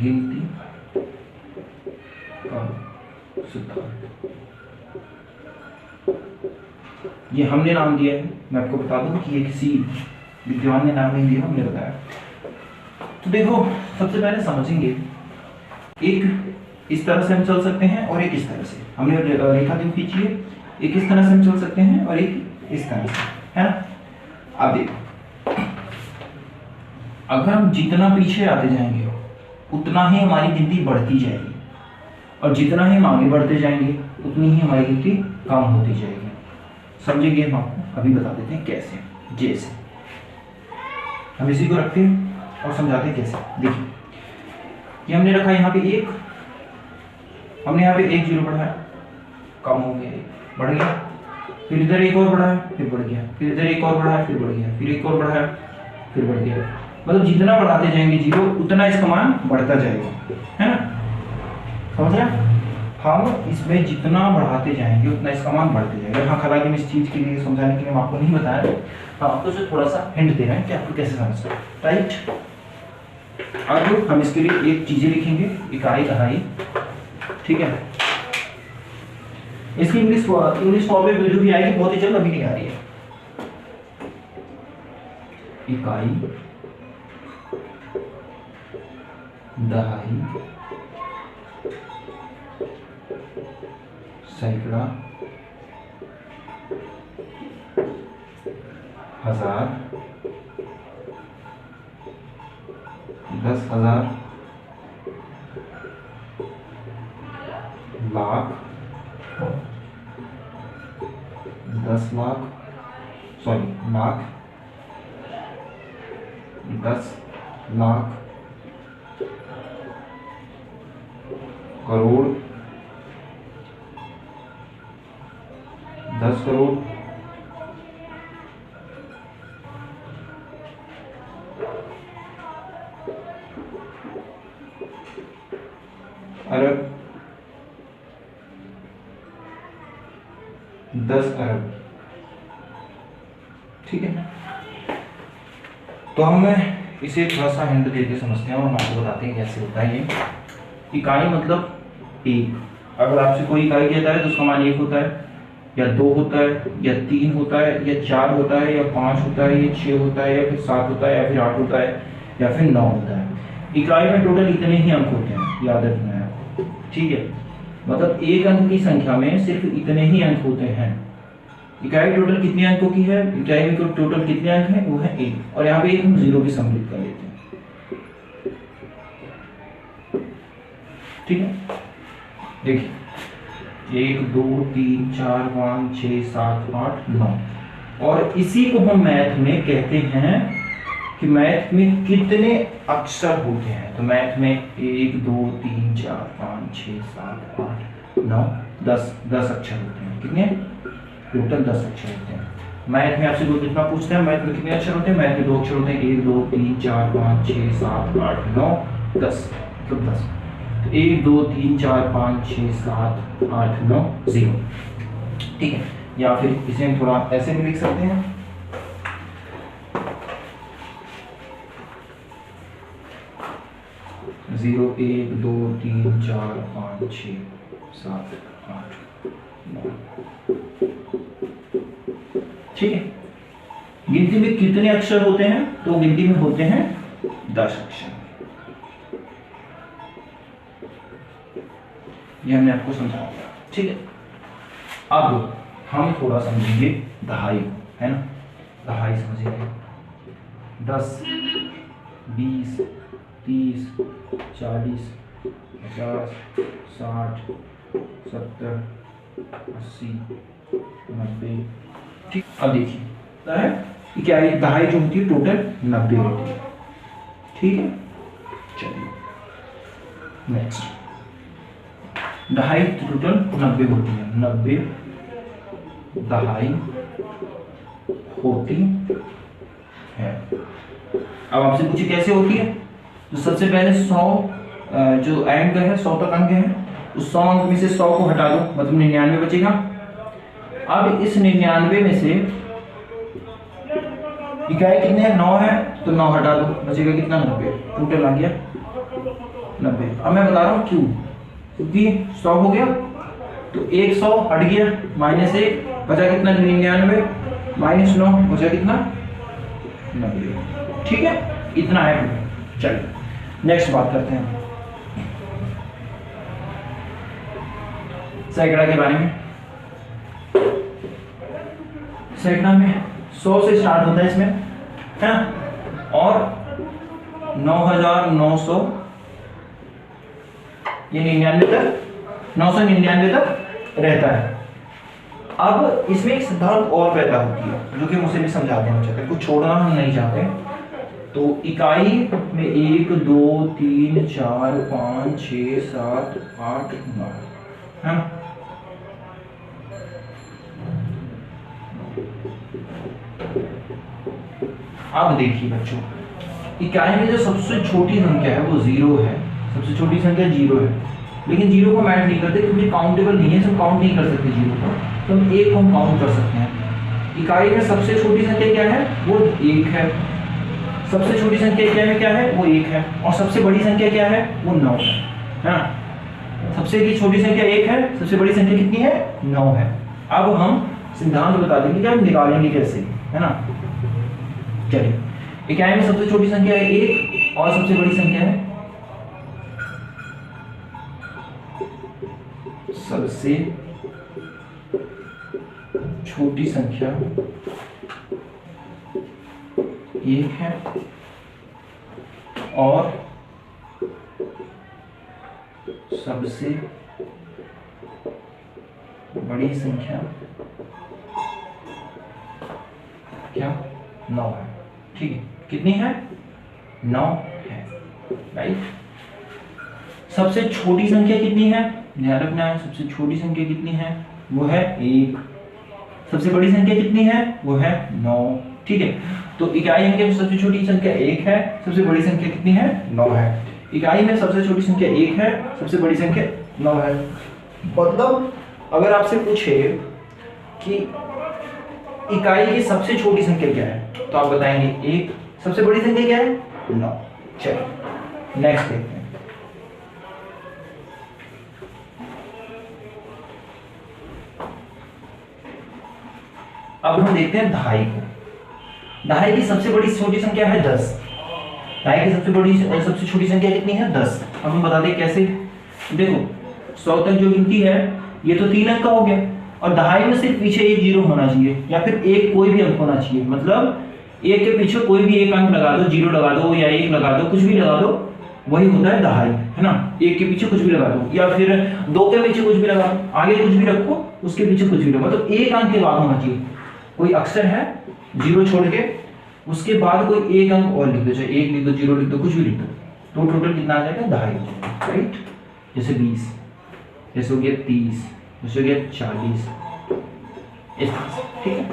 गिनती का सिद्धांत। ये हमने नाम दिया है, मैं आपको बता दूं कि ये किसी विद्वान ने नाम नहीं दिया, हमने बताया। तो देखो सबसे पहले समझेंगे, एक इस तरह से हम चल सकते हैं और एक इस तरह से, हमने रेखा क्यों खींची है, एक इस तरह से हम चल सकते हैं और एक इस तरह से, है ना। अब देखो, अगर हम जितना पीछे आते जाएंगे उतना ही हमारी गिनती बढ़ती जाएगी, और जितना ही हम आगे बढ़ते जाएंगे उतनी ही हमारी गिनती कम होती जाएगी। समझेंगे, हम आपको अभी बता देते हैं कैसे। जैसे हम इसी को रखते हैं और समझाते हैं कैसे। देखिए, ये हमने रखा यहाँ पे एक, हमने यहाँ पे एक जीरो बढ़ाया, कम हो गया, बढ़ गया, फिर इधर एक और बढ़ाया, फिर बढ़ गया, फिर इधर एक और बढ़ाया, फिर बढ़ गया, फिर एक और बढ़ाया, फिर बढ़ गया। मतलब जितना बढ़ाते जाएंगे जीरो उतना इसका मान बढ़ता जाएगा, है ना। समझ रहे? हम इसमें जितना बढ़ाते जाएंगे उतना इसका मान बढ़ते जाएगा। हाँ, हालांकि मैं इस चीज के लिए समझाने के लिए मैं आपको नहीं बताया, हाँ आपको सिर्फ थोड़ा सा हिंट दे रहे हैं कि आपको कैसे समझना है, राइट। अब हम इसके लिए एक चीजें लिखेंगे, इकाई दहाई, ठीक है। इसकी इंग्लिश फॉर्म में वीडियो भी आएगी बहुत ही जल्द, अभी नहीं आ रही है। इकाई दहाई सैकड़ा हजार 10,000 लाख 10 लाख, सॉरी लाख 10 लाख, करोड़ 10 करोड़, अरब 10 अरब, ठीक है। तो हम इसे थोड़ा सा हिंट देके समझते हैं और हम आपको बताते हैं कैसे होता है ये। इकाई मतलब एक, अगर आपसे कोई इकाई कहता है तो उसका मान 1 होता है, या 2 होता है, या 3 होता है, या 4 होता है, या 5 होता है, या 6 होता है, या फिर 7 होता है, या फिर 8 होता है, या फिर 9 होता है। इकाई में टोटल इतने ही अंक होते हैं, याद रखना है आपको, ठीक है। मतलब एक अंक की संख्या में सिर्फ इतने ही अंक होते हैं। इकाई टोटल कितने अंकों की है, इकाई में टोटल कितने अंक हैं, वो है 1, और यहाँ पे एक हम 0 भी सम्मिलित कर लेते हैं, ठीक है। देखिए 1 2 3 4 5 6 7 8 9, और इसी को हम मैथ में कहते हैं कि मैथ में कितने अक्षर होते हैं। तो मैथ में 1 2 3 4 5 6 7 8 9 10 अक्षर होते हैं। कितने? टोटल 10 अक्षर होते हैं। मैथ में आपसे कोई कितना पूछते हैं, मैथ में कितने अक्षर होते हैं? मैथ में 2 अक्षर होते हैं, 1 2 3 4 5 6 7 8 9 10, मतलब 10। 1 2 3 4 5 6 7 8 9 0, ठीक है। या फिर इसे हम थोड़ा ऐसे भी लिख सकते हैं, जीरो 1 2 3 4 5 6 7 8 9, ठीक है। गिनती में कितने अक्षर होते हैं? तो गिनती में होते हैं 10 अक्षर। ये हमने आपको समझाया, ठीक है। अब हम थोड़ा समझेंगे दहाई, है ना। दहाई समझेंगे 10 20 30 40 50 60 70 80 90, ठीक। अब देखिए क्या है, दहाई जो होती है टोटल 90 होती है, ठीक है। चलिए नेक्स्ट, दहाई टोटल 90 होती है, 90 दहाई होती है। अब आपसे पूछिए कैसे होती है। तो सबसे पहले 100 जो अंक है, 100 तक अंक है, उस 100 अंक में से 100 को हटा दो, मतलब 99 बचेगा। अब इस 99 में से इकाई कितने हैं? 9 है, तो 9 हटा दो, बचेगा कितना? 90। टोटल आ गया 90। अब मैं बता रहा हूँ क्यों, क्योंकि 100 हो गया तो 100 हट गया, -1 बचा कितना 99, -9 बचा कितना 90। ठीक है, इतना है। चलिए नेक्स्ट बात करते हैं सैकड़ा के बारे में। सैकड़ा में 100 से स्टार्ट होता है इसमें, है ना, और 9900 ये 99 तक 999 तक रहता है। अब इसमें एक सिद्धांत और पैदा होती है जो कि मुझे भी समझा देना चाहते हैं, कुछ छोड़ना हम नहीं चाहते। तो इकाई में 1 2 3 4 5 6 7 8 9 है ना। अब देखिए बच्चों, इकाई में जो सबसे छोटी संख्या है वो 0 है, सबसे छोटी संख्या 0 है, लेकिन 0 को मैच नहीं करते क्योंकि काउंटेबल नहीं है, सब काउंट नहीं कर सकते 0 को, तो हम 1 को हम काउंट कर सकते हैं। इकाई में सबसे छोटी संख्या क्या है, वो 1 है। सबसे छोटी संख्या क्या है, वो 1 है। और सबसे बड़ी संख्या क्या है, वो 9 है ना। सबसे की छोटी संख्या 1 है, सबसे बड़ी संख्या कितनी है, 9 है। अब हम सिद्धांत बता देंगे कि हम निकालेंगे कैसे, है ना। चलिए, इकाई में सबसे छोटी संख्या है 1 और सबसे बड़ी संख्या है, सबसे छोटी संख्या 1 है और सबसे बड़ी संख्या क्या, 9 है। ठीक है, कितनी है, 9 है, राइट। सबसे छोटी संख्या कितनी है, ध्यान रखना है, सबसे छोटी संख्या कितनी है, वो है 1। सबसे बड़ी संख्या कितनी है, वो है 9। ठीक है, तो इकाई अंक में सबसे छोटी संख्या 1 है, सबसे बड़ी संख्या कितनी है, 9 है। इकाई में सबसे छोटी संख्या 1 है, सबसे बड़ी संख्या 9 है। मतलब अगर आपसे पूछे कि इकाई की सबसे छोटी संख्या क्या है, तो आप बताएंगे 1। सबसे बड़ी संख्या क्या है, 9। चलिए नेक्स्ट देखते हैं। अब हम देखते हैं दहाई को। दहाई की सबसे बड़ी छोटी संख्या है 10। दहाई की सबसे बड़ी और सबसे छोटी संख्या कितनी है, 10। अब हम बता दें कैसे। देखो 100 तक जो गिनती है ये तो 3 अंक का हो गया, और दहाई में सिर्फ पीछे एक 0 होना चाहिए या फिर एक कोई भी अंक होना चाहिए। मतलब 1 के पीछे कोई भी एक अंक लगा दो, 0 लगा दो या 1 लगा दो, कुछ भी लगा दो, वही होता है दहाई, है ना। 1 के पीछे कुछ भी लगा दो या फिर 2 के पीछे कुछ भी लगा दो, आगे कुछ भी रखो, उसके पीछे कुछ भी रखो, तो एक अंक के बाद होना चाहिए। कोई अक्षर है 0 छोड़ के, उसके बाद कोई एक अंक और लिख दो, चाहे 1 लिख दो, 0 लिख दो, कुछ भी लिख दो, तो टोटल कितना आ जाएगा, दहाई, राइट। जैसे 20, जैसे हो गया 30, जैसे हो गया 40, ठीक है।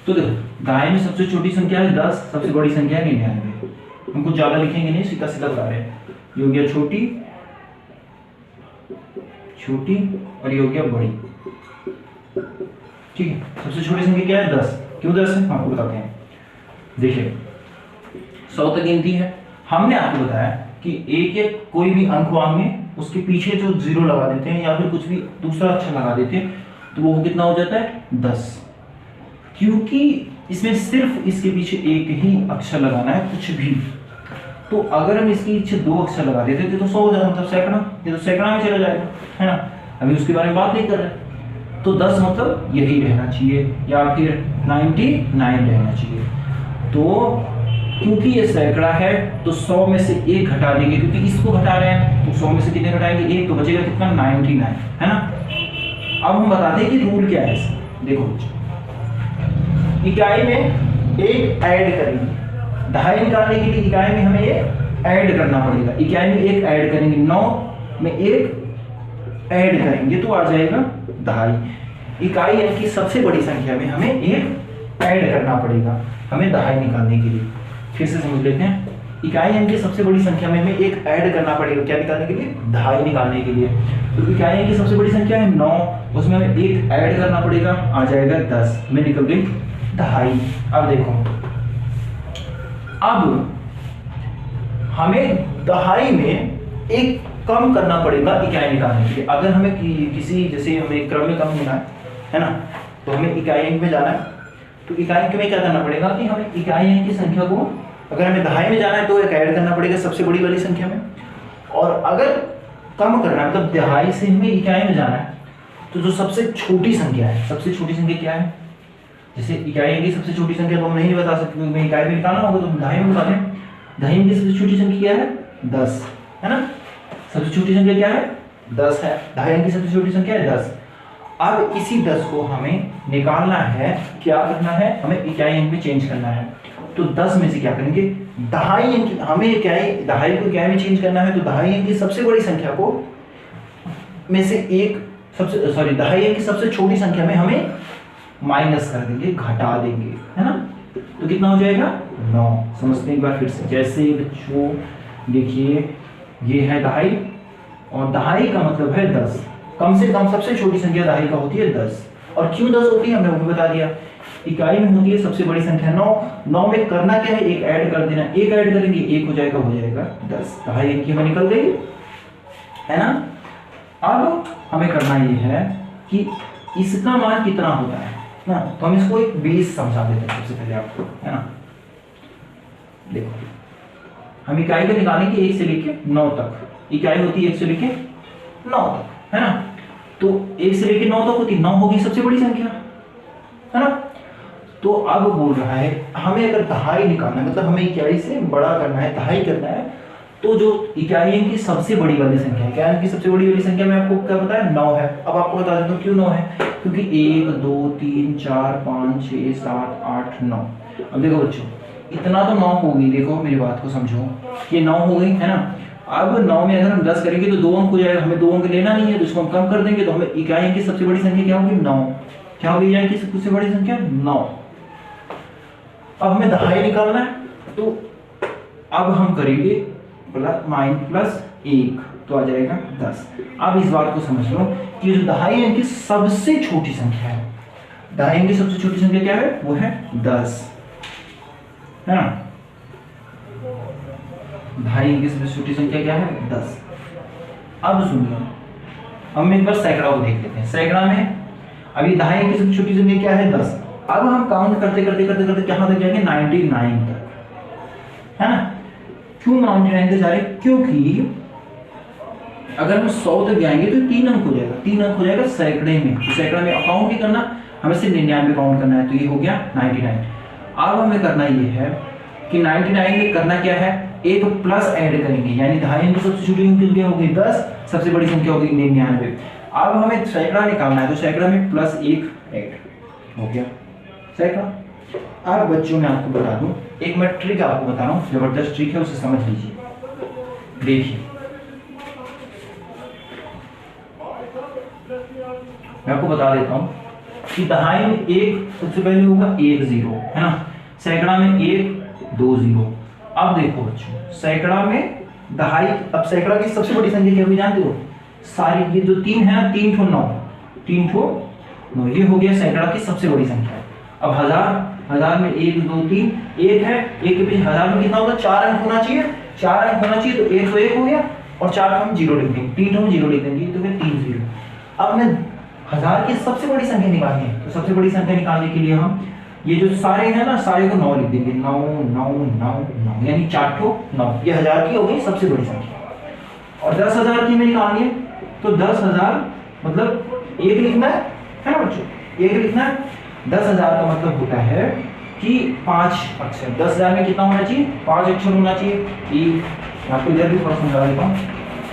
तो देखो दहाई में सबसे छोटी संख्या है 10, सबसे बड़ी संख्या है 99। हम कुछ ज्यादा लिखेंगे नहीं, सीधा सीधा बता रहे हैं। ये हो गया छोटी, छोटी और ये हो गया बड़ी, ठीक है। सबसे छोटी संख्या क्या है, 10। क्यों 10 है, आपको बताते हैं। देखिए 100 तक गिनती है, हमने आपको बताया कि एक एक कोई भी अंक मांगे उसके पीछे जो 0 लगा देते हैं या फिर कुछ भी दूसरा अक्षर लगा देते हैं, तो वो कितना हो जाता है, 10। क्योंकि इसमें सिर्फ इसके पीछे एक ही अक्षर लगाना है, कुछ भी। तो अगर हम इसके पीछे 2 अक्षर लगा देते थे तो 100 हो जाता, मतलब सैकड़ा, ये तो सैकड़ा में चला जाएगा, है ना। अभी उसके बारे में बात नहीं कर रहे, तो 10 मतलब यही रहना चाहिए या फिर 99 रहना चाहिए। तो क्योंकि ये सैकड़ा है तो 100 में से 1 घटा देंगे, क्योंकि इसको घटा रहे हैं तो 100 में से कितने घटाएंगे, 1, तो बचेगा कितना, 99, है ना। अब हम बताते हैं कि रूल क्या है इसमें। देखो इकाई में 1 ऐड करेंगे, दहाई निकालने के लिए इकाई में हमें 1 ऐड करना पड़ेगा। इकाई में 1 ऐड करेंगे, 9 में 1 ऐड करेंगे तो आ जाएगा दहाई। इकाई अंक की सबसे बड़ी संख्या में हमें 1 ऐड करना पड़ेगा हमें दहाई निकालने के लिए। फिर से समझ लेते हैं, इकाई अंक की सबसे बड़ी संख्या में हमें 1 ऐड करना पड़ेगा, क्या निकालने के लिए, दहाई निकालने के लिए। तो इकाई अंक की सबसे बड़ी संख्या है 9, उसमें हमें 1 ऐड करना पड़ेगा, आ जाएगा 10, में निकल गई दहाई। अब देखो, अब हमें दहाई में एक कम करना पड़ेगा इकाई निकालने के लिए। अगर हमें किसी जैसे हमें क्रम में कम होना है ना, तो हमें इकाई अंक में जाना है। तो इकाई अंक में क्या करना पड़ेगा कि हमें इकाई अंक की संख्या को, अगर हमें दहाई में जाना है तो एक ऐड करना पड़ेगा सबसे बड़ी वाली संख्या में, और अगर कम करना है मतलब दहाई से हमें इकाई में जाना है तो जो सबसे छोटी संख्या है, सबसे छोटी संख्या क्या है, जैसे इकाई अंक की सबसे छोटी संख्या तो हम नहीं बता सकते क्योंकि इकाई में निकालना होगा तो हम दहाई में बता दें। दहाई अंक की सबसे छोटी संख्या क्या है, 10 है ना, सबसे छोटी संख्या क्या है, 10 है। दहाई अंक की सबसे छोटी संख्या है 10। अब इसी 10 को हमें निकालना है, क्या करना है, हमें इकाई अंक में चेंज करना है। तो 10 में से क्या करेंगे, दहाई अंक, हमें इकाई दहाई को इकाई में चेंज करना है तो दहाई अंक की सबसे बड़ी संख्या को में से एक सबसे सॉरी दहाई अंक की सबसे छोटी संख्या में हमें माइनस कर देंगे, घटा देंगे, है ना। तो कितना हो जाएगा, 9। समझते हैं एक बार फिर से। जैसे बच्चों देखिए ये है दहाई और दहाई का मतलब है 10। कम से कम सबसे छोटी संख्या दहाई का होती है 10। और क्यों 10 होती है हमने वो भी बता दिया। इकाई में होती है सबसे बड़ी संख्या 9। 9 में करना क्या है, एक ऐड कर देना, एक ऐड करेंगे एक हो जाएगा 10। दहाई अंक हमें निकल गई, है ना। अब हमें करना ये है कि इसका मान कितना होता है ना, तो हम इसको एक बेस समझा देते हैं सबसे पहले आपको, है ना। देखो हम इकाई को निकालेंगे 1 से लेके 9 तक। इकाई होती है 1 से लेके 9 तक, है ना। तो 1 से लेके 9 तक होती, 9 होगी सबसे बड़ी संख्या, है ना। तो अब बोल रहा है हमें अगर दहाई निकालना है, मतलब हमें इकाई से बड़ा करना है, दहाई करना है, तो जो इकाई अंक की सबसे बड़ी वाली संख्या है, इकाई अंक की सबसे बड़ी वाली संख्या में आपको क्या पता है, 9 है। अब आपको बता देता हूँ क्यों 9 है, क्योंकि 1 2 3 4 5 6 7 8 9। अब देखो बच्चों इतना तो 9 होगी, देखो मेरी बात को समझो, ये 9 हो गई, है ना। अब 9 में अगर हम 10 करेंगे तो 2 अंक हो जाएगा, हमें 2 अंक लेना नहीं है तो इसको हम कम कर देंगे, तो हमें इकाई अंक की सबसे बड़ी संख्या क्या होगी, 9। क्या होगी इकाई की सबसे बड़ी संख्या, 9। अब हमें दहाई निकालना है तो अब हम करेंगे प्लस 1 तो आ जाएगा 10। अब इस बात को समझ लो कि जो दहाई अंक की सबसे छोटी संख्या है, दहाई अंक की सबसे छोटी संख्या क्या है, वो है 10, है ना। दहाई अंक की सबसे छोटी संख्या क्या है, 10। अब सुनिए हम एक बार सैकड़ा को देख लेते हैं। सैकड़ा में अभी दहाई अंक की सबसे छोटी संख्या क्या है, 10। अब हम काउंट करते करते करते करते कहां तक जाएंगे, 99 तक, है ना। क्यों 99 तक जा रहे, क्योंकि अगर हम 100 तक जाएंगे तो 3 अंक हो जाएगा, 3 अंक हो जाएगा सैकड़े में। तो सैकड़ा में अकाउंट ही करना, हमें सिर्फ 99 काउंट करना है, तो ये हो गया 99। अब हमें करना ये है कि 99 में करना क्या है, एक प्लस ऐड करेंगे, यानी दहाई अंक सबसे छोटी संख्या होगी 10, सबसे बड़ी संख्या होगी 99। अब हमें सैकड़ा निकालना है तो सैकड़ा में प्लस 1 ऐड हो गया सैकड़ा। अब बच्चों मैं आपको बता दूं, एक मैं ट्रिक आपको बता रहा हूँ, जबरदस्त ट्रिक है, उसे समझ लीजिए। देखिए मैं आपको बता देता हूँ कि दहाई में 1 सबसे पहले होगा 1 0, है ना। सैकड़ा में 1 2 0। अब देखो बच्चों सैकड़ा में दहाई, अब सैकड़ा की सबसे बड़ी संख्या क्या होगी जानते हो, सारी ये जो 3 है ना, 3 ठो 9, 3 ठो 9, ये हो गया सैकड़ा की सबसे बड़ी संख्या। अब हजार में 1 2 3 1 है, 1 के पीछे हजार में कितना होगा, 4 अंक होना चाहिए, 4 अंक होना चाहिए, तो 1 तो 1 हो गया और 4 हम 0 लिख देंगे, 3 हम 0 लिख देंगे, तो फिर 3 0। अब मैं हजार की सबसे बड़ी संख्या निकालनी है, तो सबसे बड़ी संख्या निकालने के लिए हम ये जो सारे हैं ना, सारे को 9 लिख देंगे, 9 9 9 9, यानी 4 ठो 9, ये हजार की हो गई सबसे बड़ी संख्या। और 10,000 की में निकालनी है तो 10,000 मतलब 1 लिखना है ना बच्चों, 1 लिखना है। 10,000 का मतलब होता है कि 5 अक्षर, 10,000 में कितना होना चाहिए, 5 अक्षर होना चाहिए। यहाँ पे इधर भी थोड़ा समझा देता हूँ,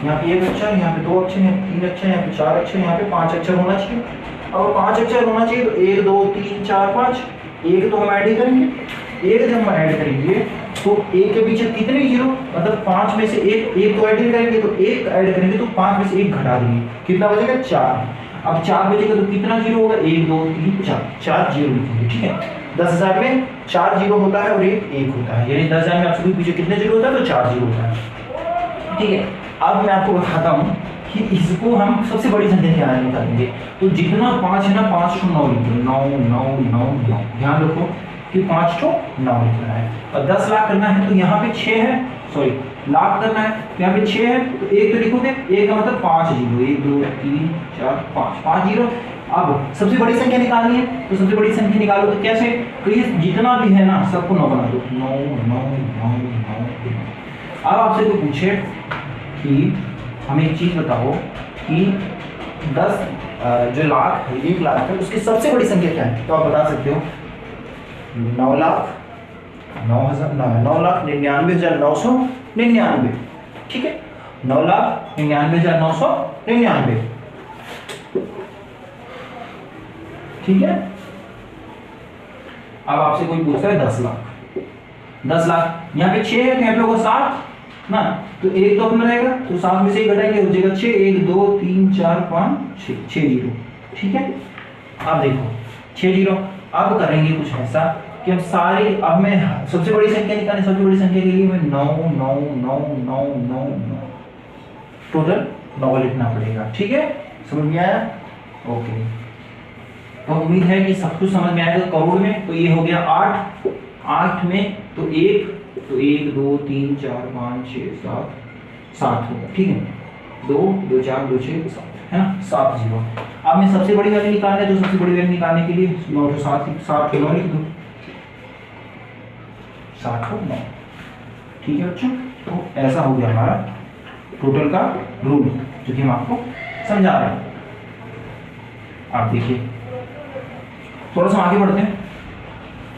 यहाँ पे 1 अक्षर, यहाँ पे 2 अक्षर, यहाँ पे 3 अक्षर, यहाँ पे 4 अक्षर, यहाँ पे 5 अक्षर होना चाहिए। अब 5 अक्षर होना चाहिए तो 1 2 3 4 5, 1 तो हम ऐड ही करेंगे। 1 जब हम ऐड करेंगे तो 1 के पीछे कितने 0, मतलब 5 में से 1 तो ऐड ही करेंगे, तो 1 ऐड करेंगे तो 5 में से 1 घटा देंगे, कितना बचेगा 4। अब 4 बचेगा तो कितना 0 होगा, 1 2 3 4, 4 0 लिखेंगे, ठीक है। 10,000 में 4 0 होता है और 1 होता है, यानी 10,000 में आपसे पीछे कितने 0 होता है, तो 4 0 होता है, ठीक है। अब मैं आपको बताता हूँ कि इसको हम सबसे बड़ी संख्या क्या निकालेंगे, तो जितना 5 है ना, 5 को 9 लिखेंगे, 9 9 9 9। ध्यान रखो कि 5 तो 9 लिखना है, और 10 लाख करना है तो यहाँ पे 6 है, सॉरी लाख करना है तो यहाँ पे 6 है, तो एक तो लिखोगे, एक का मतलब 5 जीरो, 1 2 3 4 5 जीरो। अब सबसे बड़ी संख्या निकालनी है, तो सबसे बड़ी संख्या निकालो तो कैसे, तो ये जितना भी है ना सबको 9 बना दो, 9 9 9 9। अब आपसे कोई पूछे कि हमें एक चीज बताओ कि 10 जो लाख है, 1 लाख है, उसकी सबसे बड़ी संख्या क्या है, तो आप बता सकते हो 9 लाख 9,99,999, ठीक है, 9,99,999, ठीक है। अब आपसे कोई पूछता है 10 लाख, 10 लाख यहाँ पे 6 है तो यहाँ पे होगा 7 ना, तो एक तो अपना रहेगा, तो 7 में से एक घटाएंगे, हो जाएगा 6, 1 2 3 4 5 6 जीरो, ठीक है। अब देखो 6 जीरो, अब करेंगे कुछ ऐसा कि हम सारे, अब मैं सबसे बड़ी संख्या निकालने, सबसे बड़ी संख्या के लिए मैं 9 9 9 9 9 9 टोटल 9 लिखना पड़ेगा, ठीक है, समझ में आया, ओके। तो उम्मीद है कि सब कुछ समझ में आएगा। करोड़ में तो ये हो गया 8, 8 में तो 1 2 3 4 5 6 7 होगा, ठीक है, 2 2 4 2 6 7 है ना, 7 जीरो। अब मैं सबसे बड़ी वैल्यू निकालना है, तो सबसे बड़ी वैल्यू निकालने के लिए 9 तो 7 के 9 लिख दो, 7 को 9, ठीक है बच्चों। तो ऐसा हो गया हमारा टोटल का रूल, जो कि हम आपको समझा रहे हैं। आप देखिए, थोड़ा सा आगे बढ़ते हैं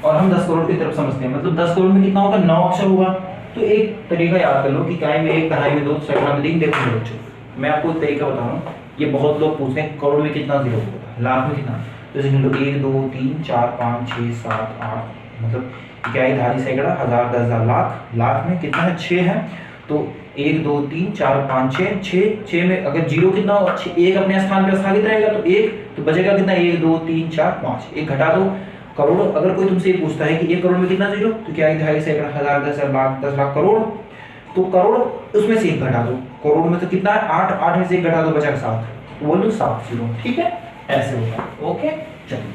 और हम 10 करोड़ की तरफ समझते हैं। मतलब 10 करोड़ में कितना होगा, 9 अक्षर होगा। तो एक तरीका याद कर लो कि काय में 1, दहाई में 2, सैकड़ा में 3। देखो बच्चों, मैं आपको एक तरीका बता रहा हूँ, ये बहुत लोग पूछते हैं करोड़ में कितना जीरो होता है, लाख में कितना, तो जैसे 1 2 3 4 5 6 7 8, मतलब इकाई, धारी, सैकड़ा, हजार, 10,000, लाख में कितना है, 6 है। तो 1 2 3 4 5 6 में अगर जीरो कितना हो, 1 अपने स्थान पर स्थापित रहेगा, तो 1 तो बचेगा कितना, 1 2 3 4 5, 1 घटा दो। करोड़, अगर कोई तुमसे पूछता है कि 1 करोड़ में कितना जीरो, तो क्या, इकाई, सैकड़ा, हजार, 10,000, लाख, 10 लाख, करोड़, तो करोड़ उसमें से 1 घटा दो। करोड़ में तो कितना है, 8 में से 1 घटा दो, बचा 7, तो बोलो 7 जीरो, ठीक है, ऐसे होगा, ओके। चलिए।